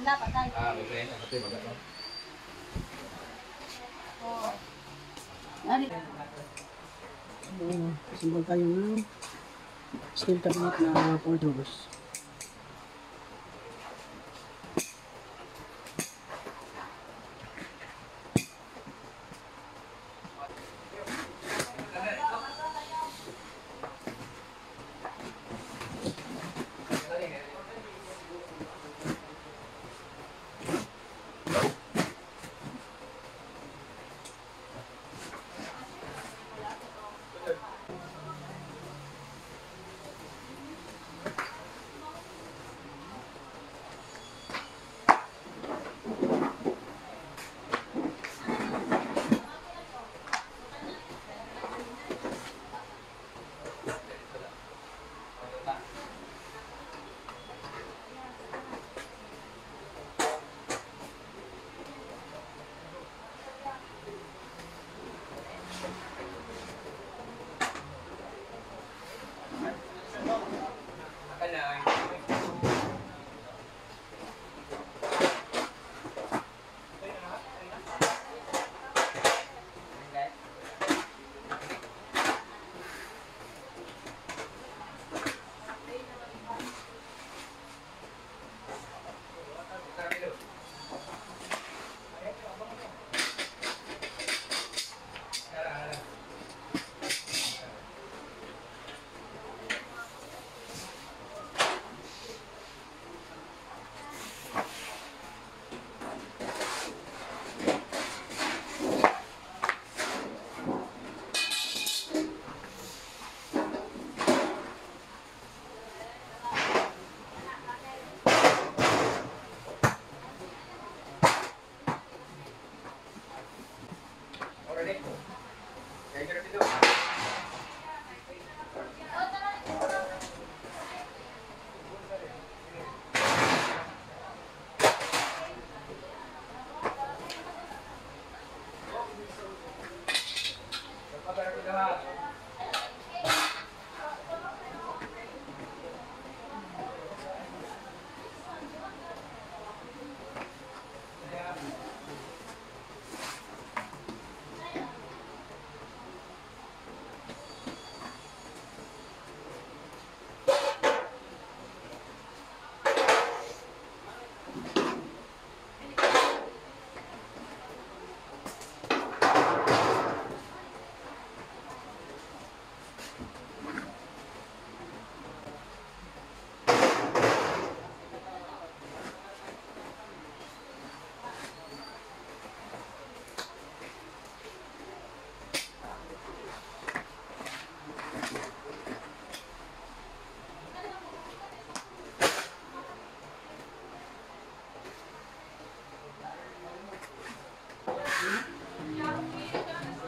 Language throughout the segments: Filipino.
dapat tayo. Bibigyan ako tayo baga. Oo. Ano? Simbol tayo ng steel cabinet na 4 doors.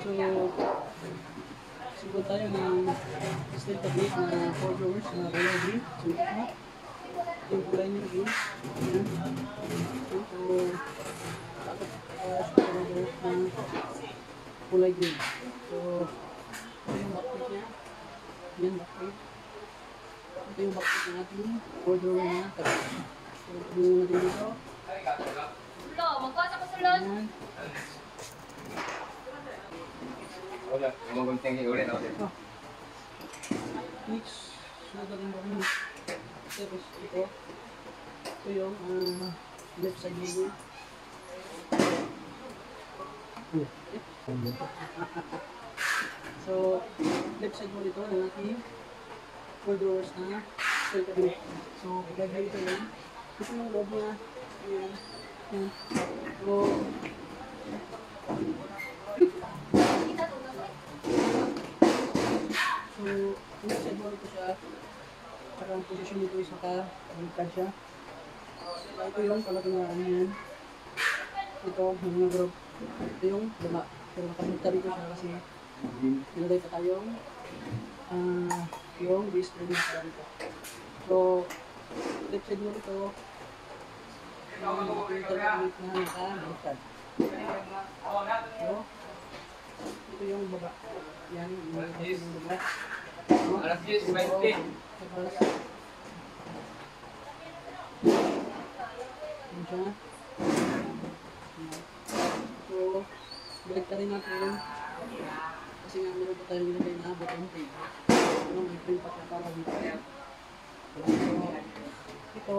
So, simbol tayo ng steel cabinet na 4 doors na color green. So, yung kulay niya green. So, color doors na kulay green. So, ito yung backplate niya. Yan, backplate. Ito yung backplate natin. 4 door na cabinet. So, ito natin dito. Lo, magkuha sa kusulod. Yan. Wala, gumagunting yung ulit ako dito. Next, sunod natin ba rin. Tapos ito. Ito yung left side mirror. So, left side mo dito ng ating 4 doors na steel cabinet. So, ilagay ito lang. Ito yung loob niya. Ayan. Ayan. So, left side mo dito siya. Parang posisyon nito is naka-baliktad siya. So, ito yung kalaganaran niyan. Ito, yung mga group. Ito yung baba. Pero nakabaliktad dito siya kasi nilagay pa tayong yung base frame na dito. So, left side mo dito yung interconnect na nakabaliktad. So, ito yung baba. Yan, yung baba. Alas 10, 20. siya. So, balik ka rin natin. Kasi nga meron pa tayong nilagay na button tape. Ano, may print pa para dito. So, ito,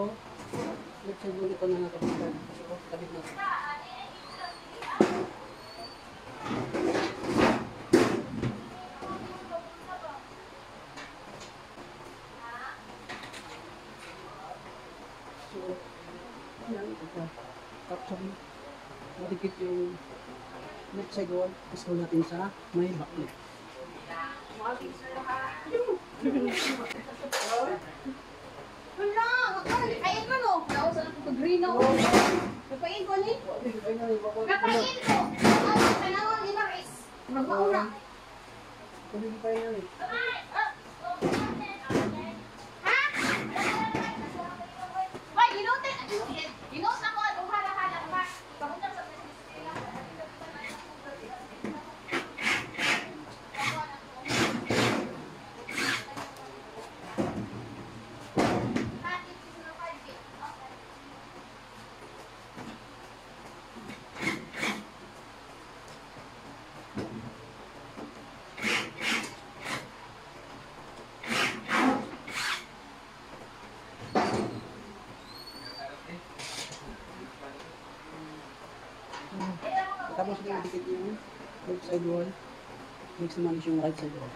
let's say ulit ito na nakapagpag. So, kabit natin. So, yan, ito. Actually, madikit yung left side wall. Gusto natin sa may backlit. Wala! Kain mo no? Nausa na ko green no? Kapain ko ni? Kapain ko! Ang panahon ni Maris. Mag-uuna. Kunin pa yan eh. Hoy, ginutin! Ginutin ako at uhala-hala pa. Kamuntang sa Tapos yung dikit yung left side wall. Next naman is yung right side wall.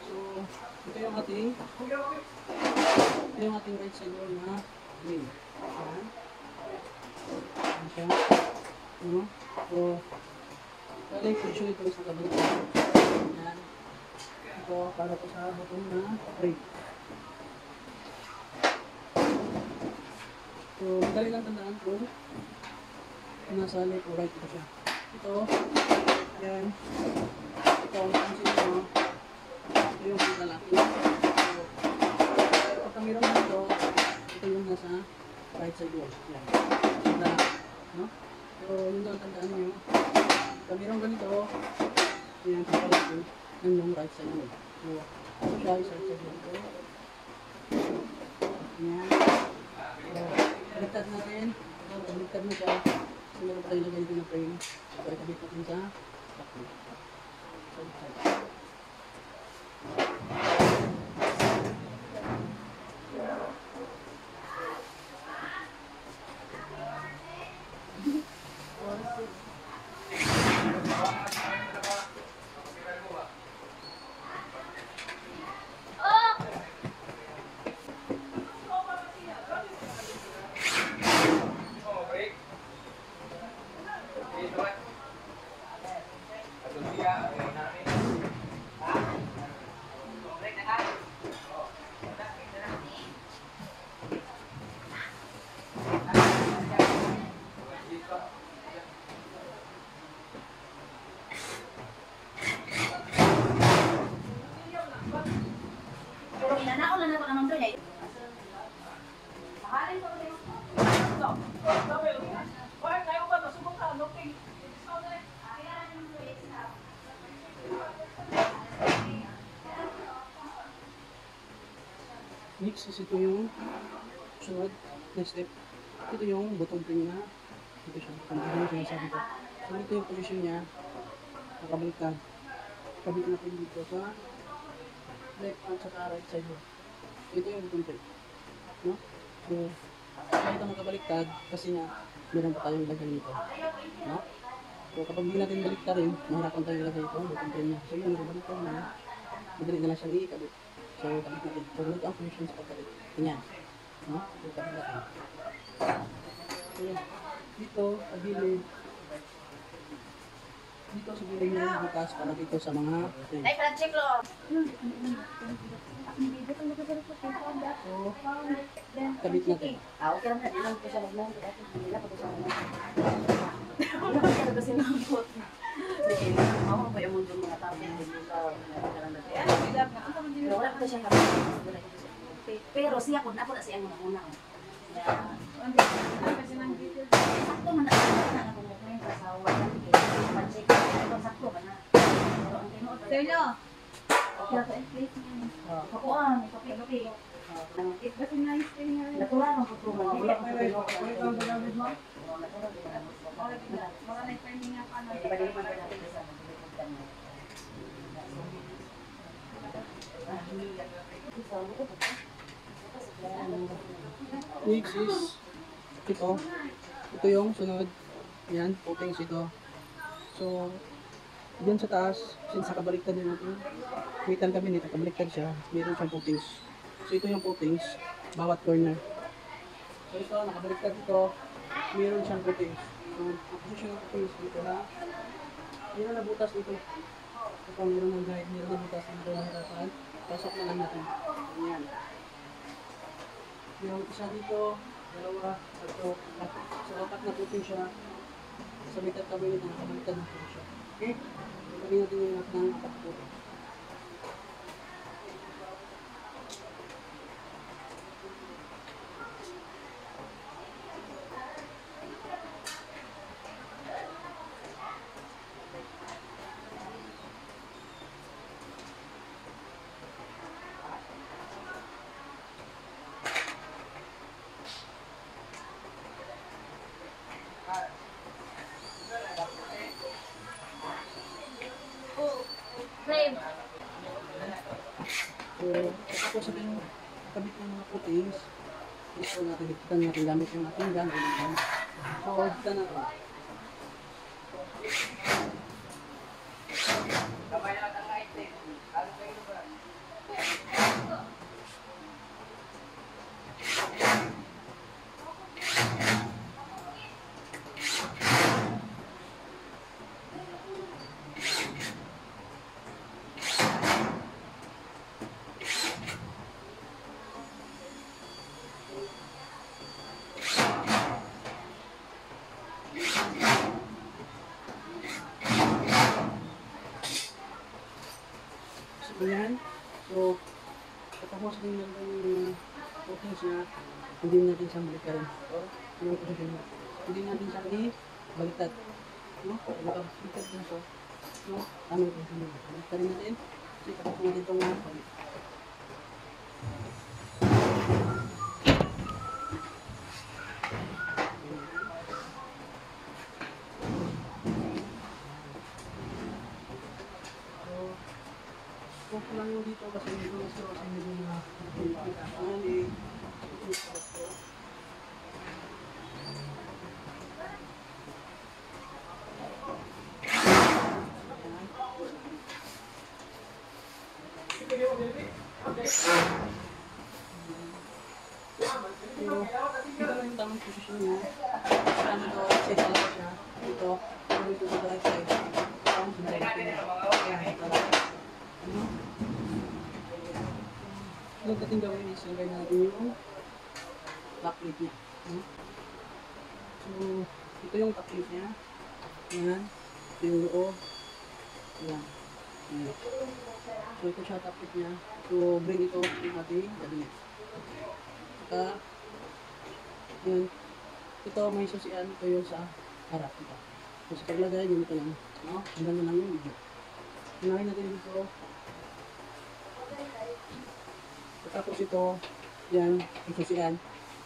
So, ito yung ating right side wall na green. Ayan. Ayan siya. Ano? So, balik, position ito sa kabila. Ayan. Ito, para po sa button na red. So, madali lang tandaan kung nasa left o right ito siya. Ito, yan. Ito, ang pansin mo, ito yung pinalaki. So, pagka mayroon dito, ito yung nasa right side wall. Yan. Tanda, no? So, yun lang tandaan nyo. Pagka mayroon ganito, yan, pinalaki, yan yung right side wall. So, ito siya yung right side wall. Yan. Baliktad natin. Baliktad na siya. So, meron pa tayo lagay dito na frame. So, ikabit natin sa takbo. So, Inanaon na ako naman doon eh. Mahalin ko rin. next is ito yung sunod na step. Ito yung bottom pin na ito siya. Kung ano yung sinasabi ko. So ito yung position niya. Nakabaliktad. Kabit natin dito sa left at saka right side mo. Ito yung bottom pin. No? So, kaya ito makabaliktad kasi nga meron pa tayong ilagay nito. No? So kapag hindi natin baliktad rin, mahirapan tayong ilagay ito. Bottom pin niya. So yun, nakabaliktad na. Madali na lang siyang ikabit. So, kabit natin. So, ganito ang position sa pagkabit. Ganyan. No? So, kabit natin. So, dito, sa gilid. Dito sa gilid niya bukas para dito sa mga Ay, check lo. So, kabit natin. Okay lang na. Ilang ko siya magmahal. Hindi na ko siya magmahal. Hindi na ko siya kasi nangkot. Ako ba yung mundo mga tao dito sa kanan natin. Pero wala ko siya kapag. Pero siya ko na po na siya muna. Sakto man na ako mo yung kasawa. Check. Sakto ba na. Pero ang tinuod. Seryo. Okay, please. Kapuan, kape. Nangitip ba Wait lang sa gamit mo. Next is ito. Ito yung sunod. Yan, coatings ito. So, diyan sa taas, since nakabaliktad din natin, kumitan kami nito, kabaliktad siya, meron siyang coatings. So, ito yung coatings, bawat corner. So, ito, nakabaliktad ito, meron siyang coatings. So, ang position ng coatings dito na, meron na butas dito. Ito, meron ng guide, meron na butas dito na harapan. Pasok na lang natin. Yan. Yung isa dito, dalawa, tatlo, apat. So, apat na coating siya. Sa mitad kami nito, nakabaliktad na coating siya. Okay? Sabi natin yung lahat ng apat coating. So, tapos sa yung kabit ng mga coatings, gusto natin higitan natin gamit yung ating gun. So, higitan natin. So, yan. So, patapos din natin yung coatings niya, hindi natin siyang balikarin. So, yung position niya. Hindi natin siyang i-baliktad. No? Nakabaliktad na siya. No? Tama yung position niya. Baliktarin natin. Kasi tapos natin itong palit. Kung lang yung dito kasi medyo gusto kasi medyo na ano eh ito na yung tamang posisyon niya. Ano to, set lang siya. Ito, dito sa right side. Ang sinarapin niya. Ang dating gawin is lagay natin yung top plate niya. So, ito yung top plate niya. Yan. Ito yung loob. Yan. Yan. So, ito siya top plate niya. So, bring ito yung ating gabinet. Saka, yan. Ito may susian. Ito yung sa harap. Ito. So, sa paglagay, ganito lang. No? Hanggang na lang yung video. Unahin natin dito. Tapos ito, yan, yung susian.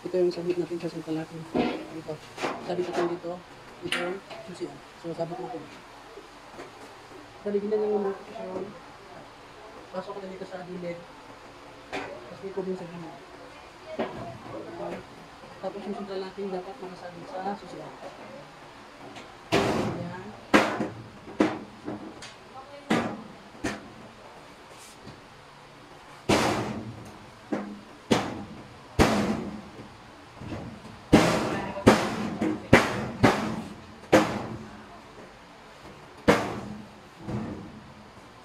Ito yung sabit natin sa sentral natin. Ito. Sabit natin dito. Ito yung susian. So, sabit natin. Daligin na yung mga posisyon. Pasok na dito sa gilid. Tapos dito din sa gilid. Tapos yung sentral natin dapat makasabit sa susian. Yan.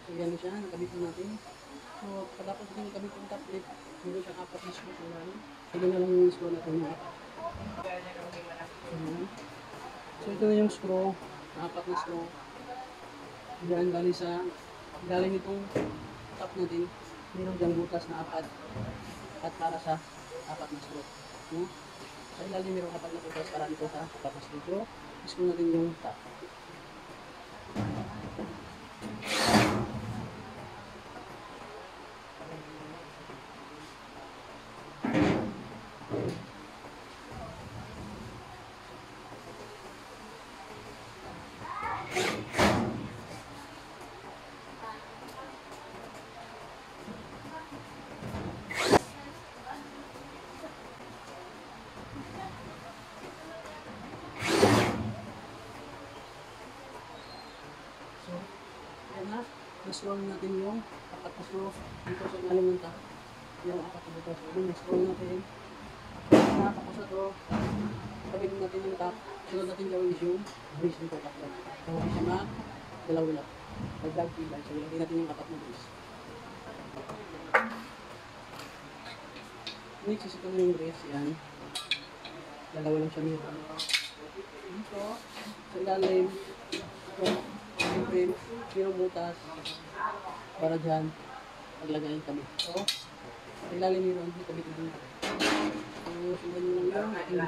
So, yan siya, nakabit na natin. So, pagkatapos din nakabit yung top plate, meron siyang apat na screw na lang. Sige na lang yung screw natin. So, ito na yung screw, apat na screw. Yan, galing itong top natin, meron diyang butas na apat. At para sa apat na screw. No? Sa ilalim meron apat na butas para dito sa apat na screw. So, screw natin yung top. i-scroll natin yung apat na screw dito sa ilalim ng top. Yung apat na dito. So, yung scroll natin. Tapos na to, sabihin natin yung top. Sunod natin gawin is yung brace dito tatlo. So, hindi siya magalaw-ilaw. Nag-drag pillar. So, ilagay natin yung apat na brace. Next is ito na yung brace. Yan. Dalawa lang siya meron. Dito, sa ilalim, ito, siyempre, mayroong butas para dyan, paglagay yung tabi. So, sa ilalim meron, yung tabi dito. So, sundan nyo lang yung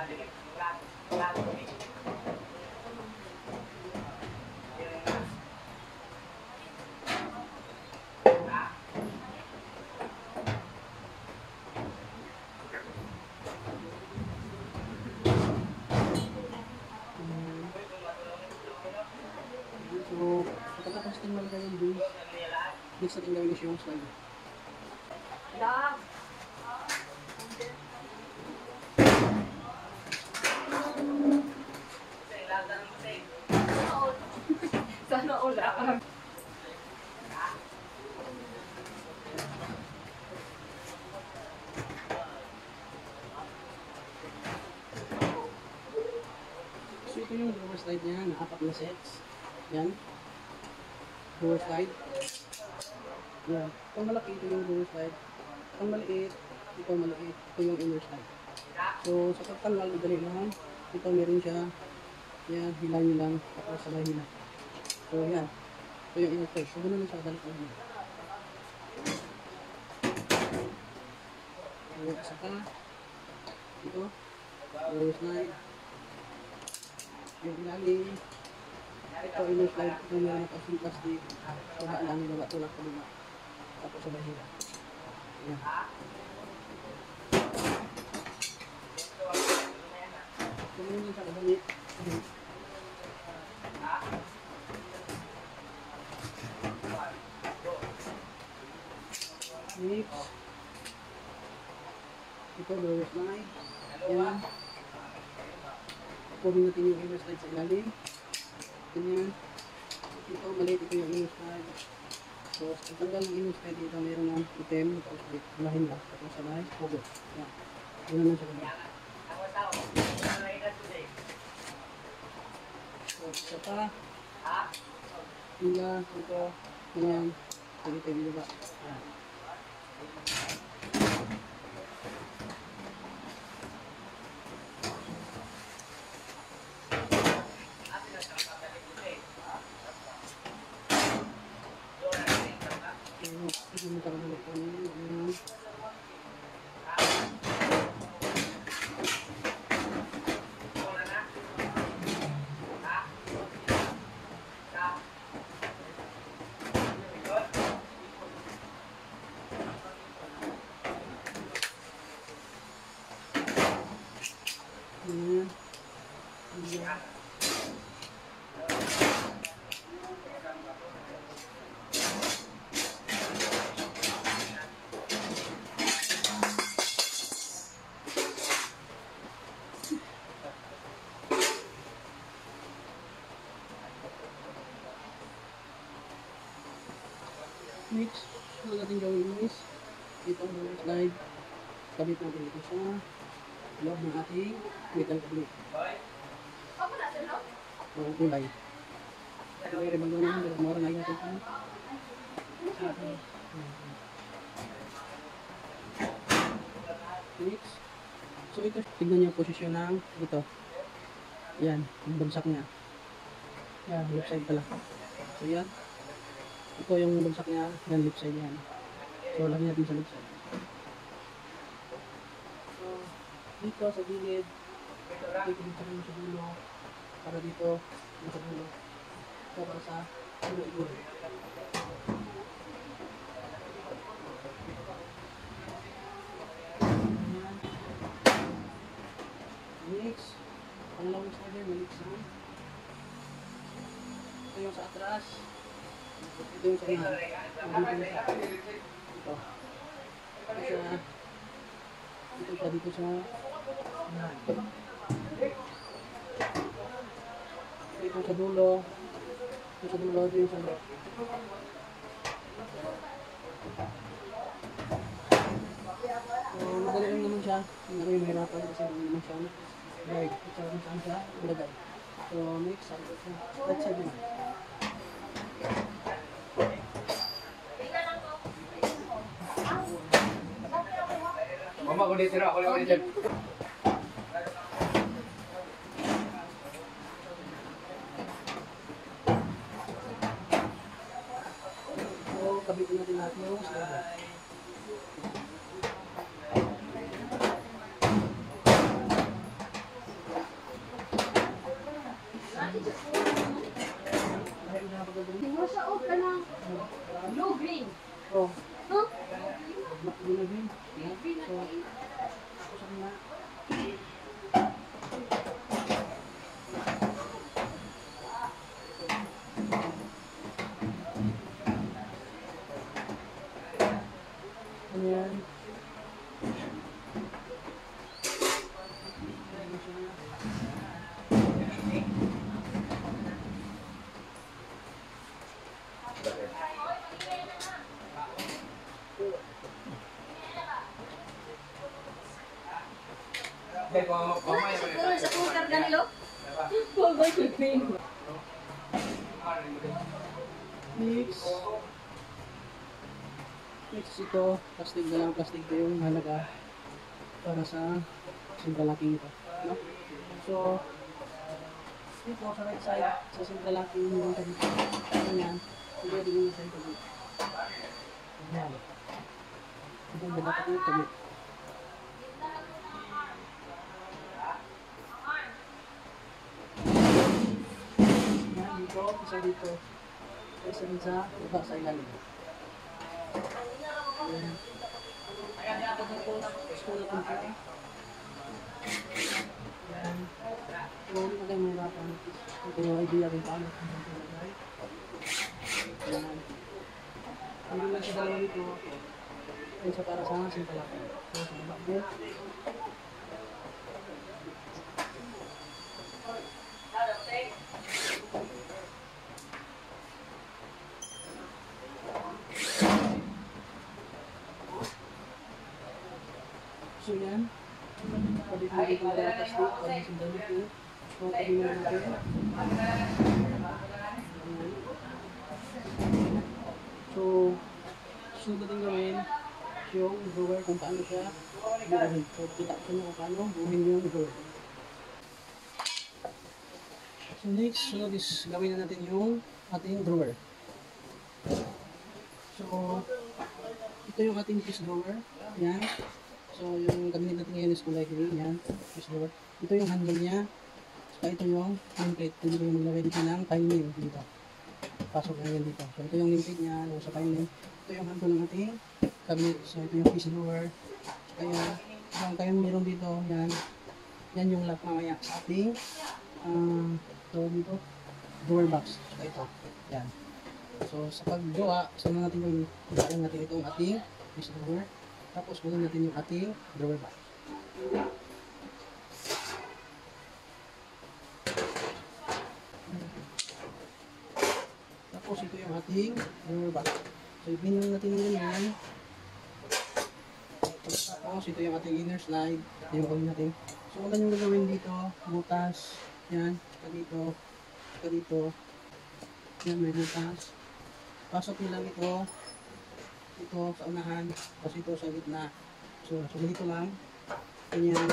So, pagkatapos natin malagay yung base, next natin gawin is yung slide. Sana ula. So, ito yung lower slide niya na apat na sets. Yan. Lower slide. Yan. Kung malaki, ito yung lower slide. Kung maliit, ito maliit. Ito yung inner slide. So, sa pagtanggal, madali lang. Ito meron siya. Yan, hilahin nyo lang. Tapos sabay hila. So, yan. Ito yung inner slide. So, ganoon lang siya. Dalit lang. So, isa pa. Ito. Lower slide. Yung ilalim. Ito inner slide. Ito meron na kasing plastic. Baba lang. Baba tulak pa baba. Tapos sabay hila. Yan. So, meron lang siya kadamit. Next. Ito lower slide. Yan. Kunin natin yung inner slide sa ilalim. Ganyan. Ito maliit. Ito yung inner slide. So, sa tanggal ng inner slide dito, mayroon ng item. Tapos lahin lang. Tapos sabay. Hugo. Yan. Ganyan lang siya ganyan. So, isa pa. Hila. Ito. Ganyan. Pagkita yung diba. Yan. Next, so natin gawin is itong lower slide. Kabit natin ito sa loob ng ating metal cabinet. So, kulay. Kulay rin mga naman, dahil mara na natin ito. Next, so ito, tignan niyo posisyon ng ito. Yan, yung bagsak niya. Yan, left side pala. So yan. Ito yung bagsak niya, yan left side yan. So lagyan natin sa left side. So dito sa gilid, dito rin sa dulo, para dito, sa dulo. Ito para sa dulo. Next, ang long side maliit sa ito yung sa atras. Ito yung sa unahan. Ito. Ito siya dito sa unahan. Ito sa dulo. Ito sa dulo. Ito yung sa loob. siya, hindi kayo mahirapan kasi hindi naman siya guard. At saka kung saan siya ilagay. So, next, right side naman. Mama, ako dito na. Ako lang dito. So, kabitin natin lahat yung slide. Nasa off ka ng blue green. Oh, Huh? ginagin. So, kusap na. Ayan. Dahil mamaya. Siguro sa cooker ganilo. Cover to green. Next. Next ito, plastic na lang, plastic ito yung halaga para sa sintralaking ito. No? So, dito sa right side, sa sintralaking yung tabi. Ganyan, pwede din yung sa tabi. Ganyan. Ito yung dapat yung tabi. Yan, dito, isa dito. Isa rin sa iba sa ilalim. Ayan. Ito dito, school natin ito. Ayan. So, hindi na kayo mahirapan. Ito yung idea rin paano kung saan ito lagay. Ayan. Hindi lang sa dalawa nito. Ayan siya para sa sintalaki. So, sa baba din. So yan, pwede mo dito na yung plastic, pwede mo sundan dito. So, pwede mo natin. So, sunod natin gawin yung drawer kung paano siya buuhin. So, kita ko na kung paano buuhin yung drawer. So, next, sunod is gawin na natin yung ating drawer. So, ito yung ating piece drawer. Yan. So, yung gamitin natin ngayon is kulay green. Yan. Piece drawer. Ito yung handle niya. Saka ito yung nameplate. Pwede ko yung maglagay dito ng file name dito. Pasok na yan dito. So, ito yung nameplate niya. Sa file name. Ito yung handle ng ating cabinet. So, ito yung piece drawer. Kaya, kung kayo meron dito, yan. Yan yung lock mamaya sa ating so, dito, drawer box. So, ito. Yan. So, sa paggawa, saan natin yung gawin natin itong ating piece drawer. Tapos, gawin natin yung ating drawer box. Tapos, ito yung ating drawer box. So, ibinyon natin yan. Tapos, ito yung ating inner slide. Ito yung gawin natin. So, wala yung gagawin dito. Butas. Yan. Dito. Dito. Yan, may butas. Pasok nyo lang ito. Ito sa unahan. Tapos ito sa gitna. So ganito lang. Ganyan.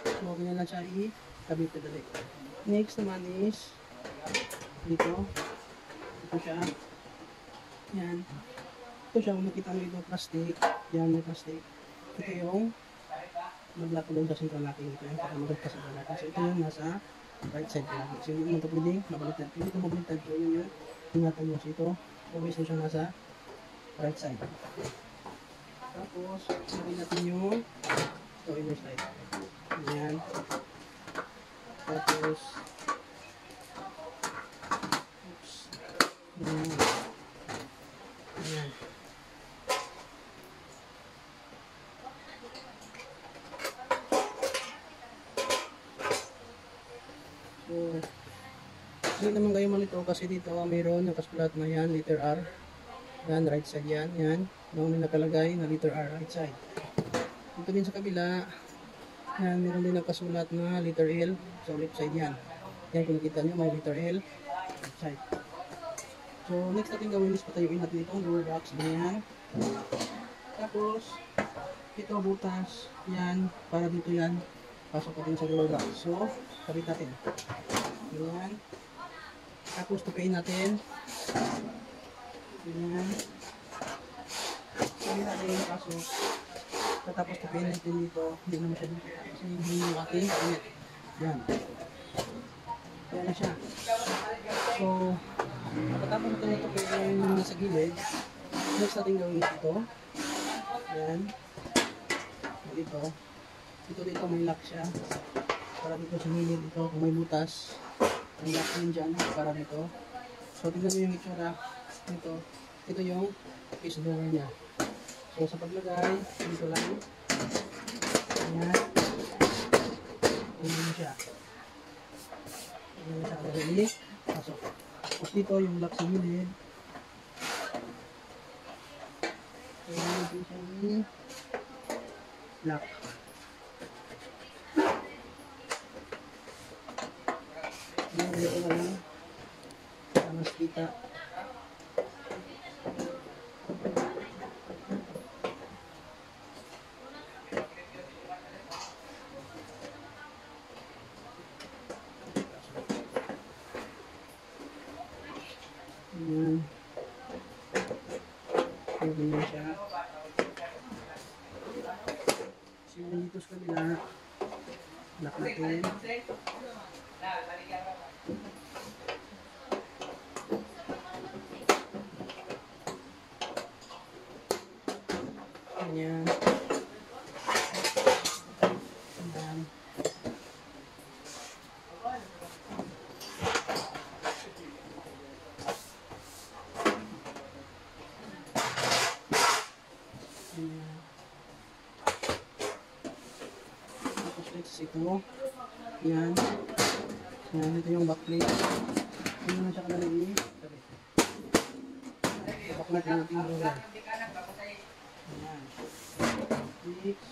So, ganyan lang siya i-kabit na dali. Next naman is dito. Ito siya. Yan. Ito siya. Kung nakita mo ito, plastic. Yan, may plastic. Ito yung mag-lock doon sa central locking. Ito yung pakamulat ka sa central locking. So, ito yung nasa right side lagi. So, yung ito pwedeng mabaliktad. Hindi ito mabaliktad. So, yun yung ingatan mo. So, ito, always na siya nasa right side. Tapos, sabi natin yung ito, inner side. Ayan. Tapos, oops. Ayan. Ayan. So, hindi naman kayo malito kasi dito mayroon nakasulat na yan, letter R. Yan, right side yan, yan. Noong may nakalagay na letter R, right side. dito din sa kabila, yan, meron din nakasulat na letter L. So, left side yan. Yan, kung nakita nyo, may letter L. Left side. So, next natin gawin is patayuin natin itong door box. Ganyan. Tapos, ito butas. Yan, para dito yan. Pasok natin sa door box. So, kabit natin. Ganyan. Tapos, tupiin natin. Ganyan. Tupiin natin yung pasok. Tapos, tupiin natin dito. Hindi na masyadong kita. Kasi hindi yung ating kainit. Yan. Yan na siya. So, pagkatapos natin ito tupiin yung nasa gilid, next natin gawin ito. Yan. Dito. Dito may lock siya. Para dito sa gilid ito, kung may butas. Ang lock din dyan, para dito. So, tingnan mo yung itsura. Ito yung case door niya. So, sa paglagay, dito lang. Ayan. Tingnan siya. Tingnan siya. Dali. Pasok. Tapos dito yung lock sa gilid. Ayan. Dito siya yung lock. Ayan. Dito na lang. Para mas kita. Ayan. Ganyan siya. So, dito sa kabila, lock natin. Ganyan. Ayan. Tapos next ito. Yan. Yan. Ito yung backplate. Hindi na siya kadali. Backplate na natin yung roller. Yan. Next.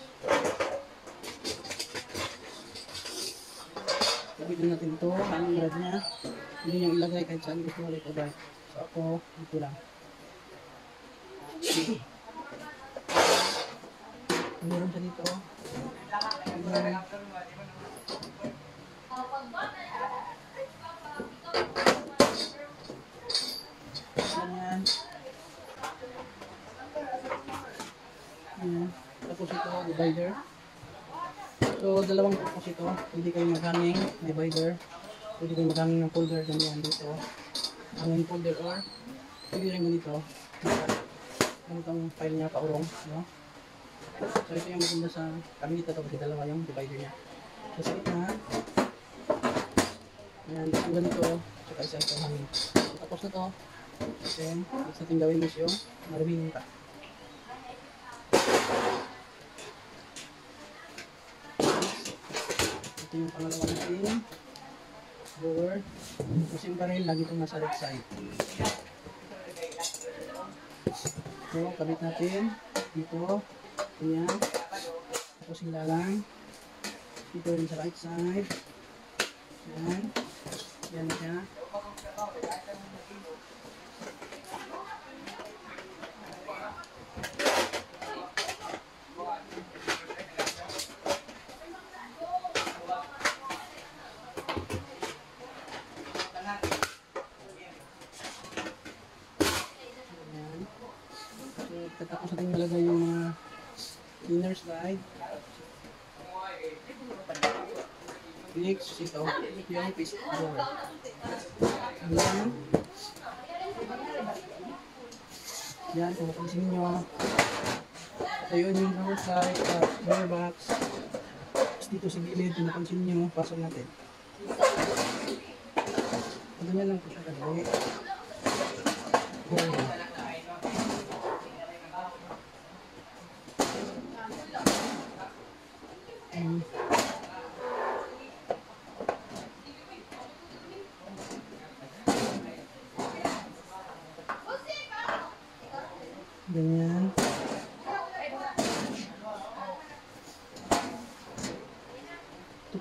Sabitin natin ito. Ang rad niya. Hindi niya ilagay kahit saan gusto ulit. So ako, dito lang. Meron siya dito. Ayan. Ayan. Ayan. Tapos ito, divider. So, dalawang tapos ito. Pwede kayo maghanging divider. Pwede kayo maghanging ng folder. Ganyan dito. Hanging folder or pwede rin ganito. Ganitong file niya, paurong. No? So, ito yung maganda sa cabinet ito kasi dalawa yung divider niya. So, sa gitna, ayan, ang ganito, saka isa itong hangin. So, tapos na to, then, next natin gawin is yung marumingin pa. Ito yung pangalawa natin, drawer. Tapos yung baril, lagi itong nasa left side. So, kabit natin, dito, ayan. Tapos hilalang. Dito rin sa right side. Ayan. Ayan na siya. Ayan. So, tatapos natin malagay yung mga inner slide. Next, ito, yung paste door. Ayan. Yan, kung mapansin nyo, ito yun yung drawer slide, drawer box. Tapos dito sa gilid, kung mapansin nyo, pasok natin. Ganyan lang po siya kadali. Ganyan.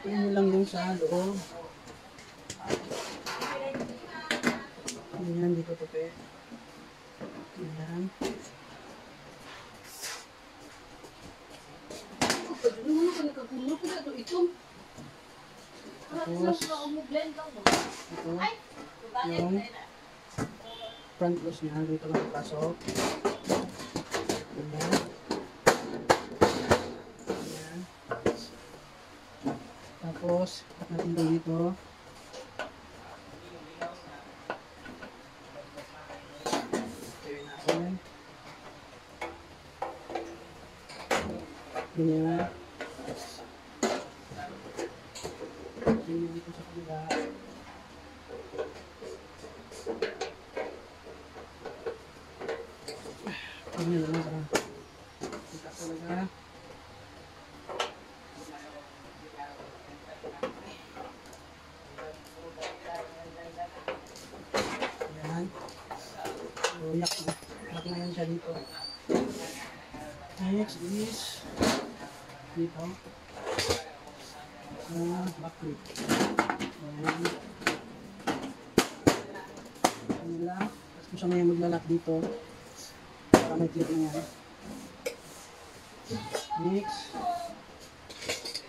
Tukuin mo lang yung sa loob. Ganyan, dito tupi. Ganyan. Tapos, ito, yung front close niya, dito lang ipasok. Ganyan. Ganyan. Tapos, cut natin dito. Gawin natin. Ganyan. Ganyan dito sa kabila. Ganyan lang para kita talaga. Yan. So, yak na. Yak na yan siya dito. Next is dito. Backlit. Ayan. Ayan lang. Tapos kung siya ngayon maglalak dito, para may clip na yan. Next.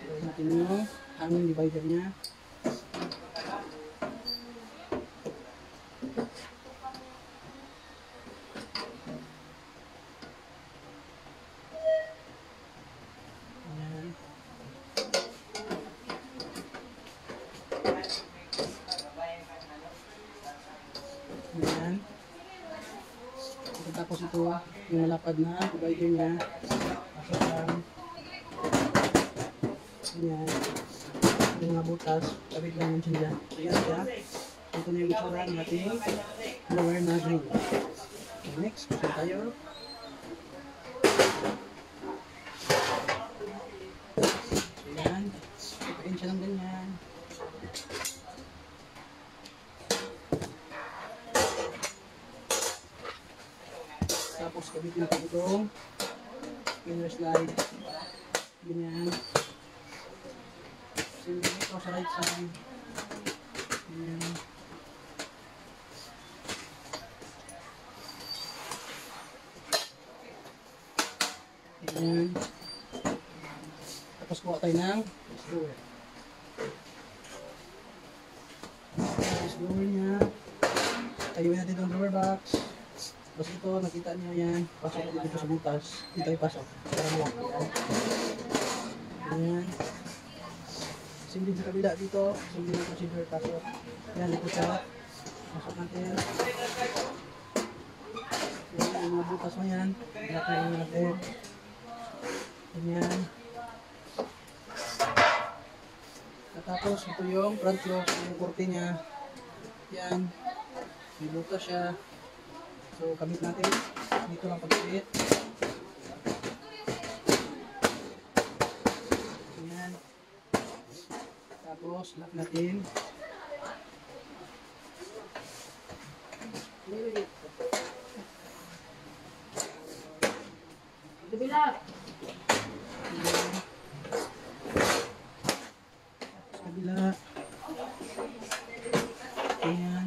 Gawin natin yung hanging divider niya. Ayan. Ayan. Tapos ito, yung malapad na divider niya. Pasok lang. Ayan. Yung mga butas, kabit lang yung siya. Ayan siya. Ito na yung itsura ng ating blower na green. Next, pasok tayo. Ayan. Ipain siya ng ganyan. Tapos kabit natin itong inner slide. Ganyan. Sindi ito sa right side. Ganyan. Ganyan. Tapos kuha tayo ng screwer. Screwer niya. Tayuin natin itong drawer box. Tapos ito, nakita niyo yan. Pasok natin dito sa butas. Dito ipasok. Para malak. Ganyan. Sindi sa kabila dito. Sindi na procedure. Pasok. Yan, dito siya. Pasok natin. Yan, yung mga butas mo yan. Ilak na yung natin. Ganyan. Tapos ito yung front lock. Yung kurte niya. Yan. May butas siya. So, kabit natin. Dito lang pagkabit. Ayan. Tapos, lock natin. Dubilak! Ayan. Tapos, kabila. Ayan.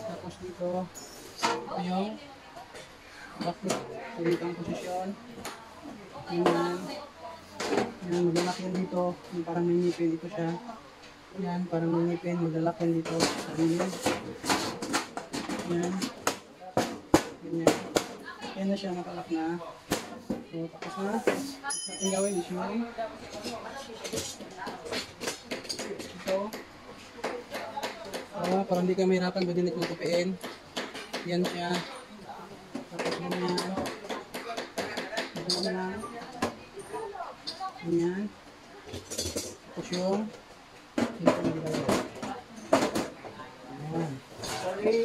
Tapos dito, ito yung backlit. So, dito ang posisyon. Ayan. Ayan, maglalak yan dito. Yung parang may ngipin. Ito siya. Ayan, parang may ngipin. Maglalak yan dito. Sa gilid. Ayan. Ganyan. Ayan na siya, nakalak na. So, tapos na. Next natin gawin is yung ito. Para hindi ka mahirapan, pwede nito tupiin. Yan siya. Tapos ganyan. Ganyan lang. Ganyan. Tapos yung dito na gawin. Ayan. Sorry.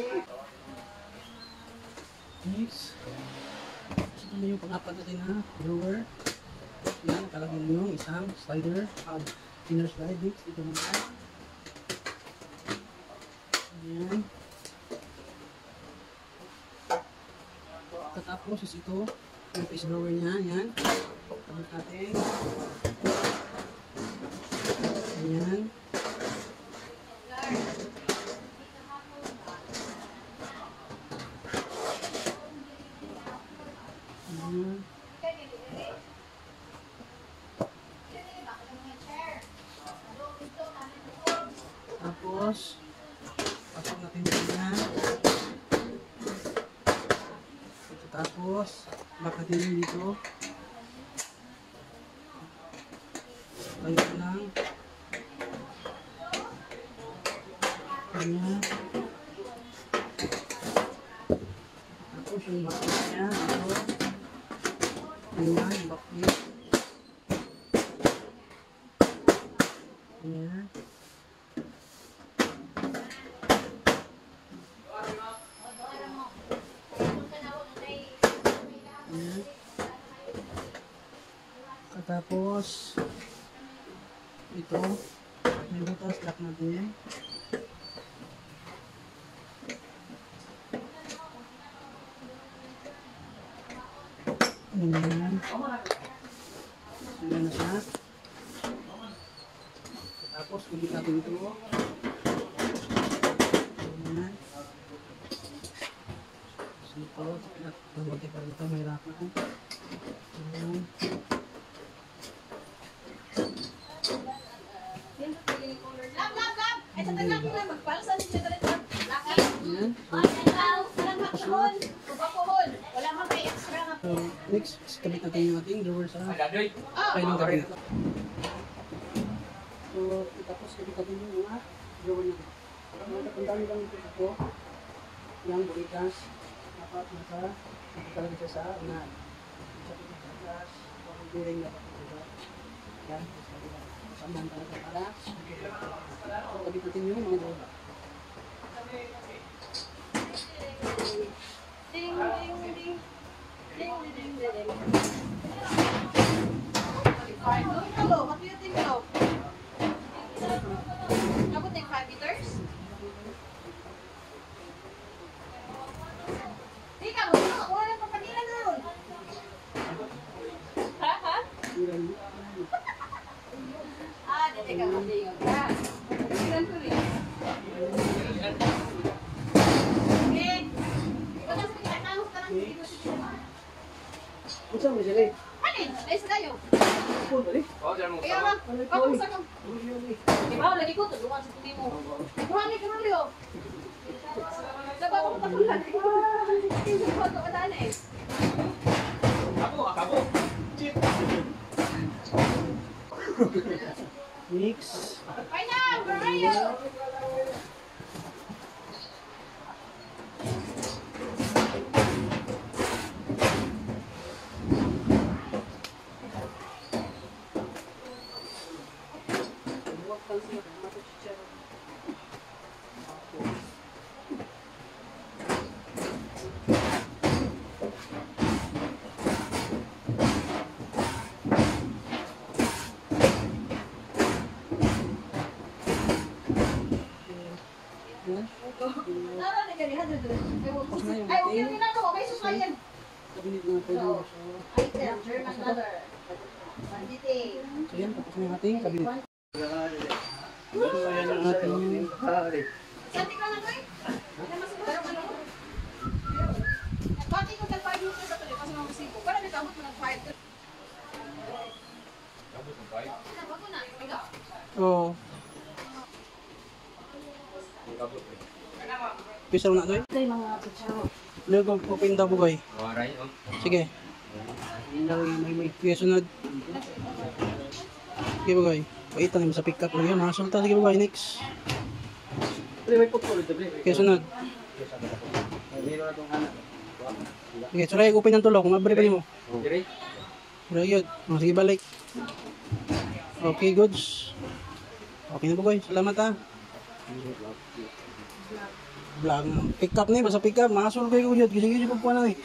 Next. Ito na yung pang-apat natin na drawer. Yan, nakalagay yung isang slider. Inner slide. Next, ito naman. Ayan. Katapos is ito. Yung face blower niya, yan. Kabit natin. Ayan. Ayan. Tapos, pasok natin yan. Tapos, baka din dito. Tayo ko lang. Ganyan. Tapos yung bakit niya. Ito. Ganyan, yung bakit. Ganyan. Ayan. Tapos ito may butas, lock natin. Ayan. Ayan na siya. Tapos ulit natin ito. Ayan. Ito, mabuti pa dito, may rack na. Ayan. Ayan. So, next, kabit natin yung ating drawer sa kailang kabit. So, tapos kabit natin yung mga drawer natin. Matapandaan lang ito ito. Yung bulitas. Dapat nasa, talaga siya sa unahan. Sa bulitas, yung bearing dapat ito. Yan, samahan talaga para. So, kabit natin yung mga drawer. Ding, ding, ding. Ding, ding, ding, ding. Hello, what do you think now? Abot ng 5 meters? Di ka mo, wala nang papanila nun. Ha, ha? Ah, dito ka matingog ka. Papangilan ko rin. Okay. Ikaw na sa pinatangos ka lang dito sa pinatangos. Saan mo sila eh? Alin? Ayos kayo. Pull balik. Kaya lang, papunsa ka. Diba, lagi ko, tulungan sa puti mo. Buhani ka ng liyo. Diba, makatapulan. Hindi ko ito kadaan eh. Kabo. Mix. Ay na, where are you? Nara na gani, hadro dito. Ay, okay rin ako, okay susayan. Kabinet na ito. So, item, German leather. Bandite. So yan, tapos na yung ating kabinet. So yan yung ating Santi ka lang ko eh. Hindi mas parang ano. Bakit ko tag 5 minutes sa tuloy kasi mga musibo. Para may tabot mo ng 5. Wag mo na, ikaw. Oo. Pisa mo na ito eh. Ito yung mga kutsaro. Lego ko pinda po kayo. Waray, oh. Sige. Sige, sunod. Sige po kayo. Paitan naman sa pick up lang yun. Nakasulta. Sige po kayo, next. Sige, sunod. Sige, suray, upin ng tulog. Kung mabari mo. Dire. Very good. Sige, balik. Okay, goods. Okay na po kayo. Salamat ha. Vlog. Pick up na eh. Basta pick up. Nakasul kayo ko dyan. Gising-gising po po na eh.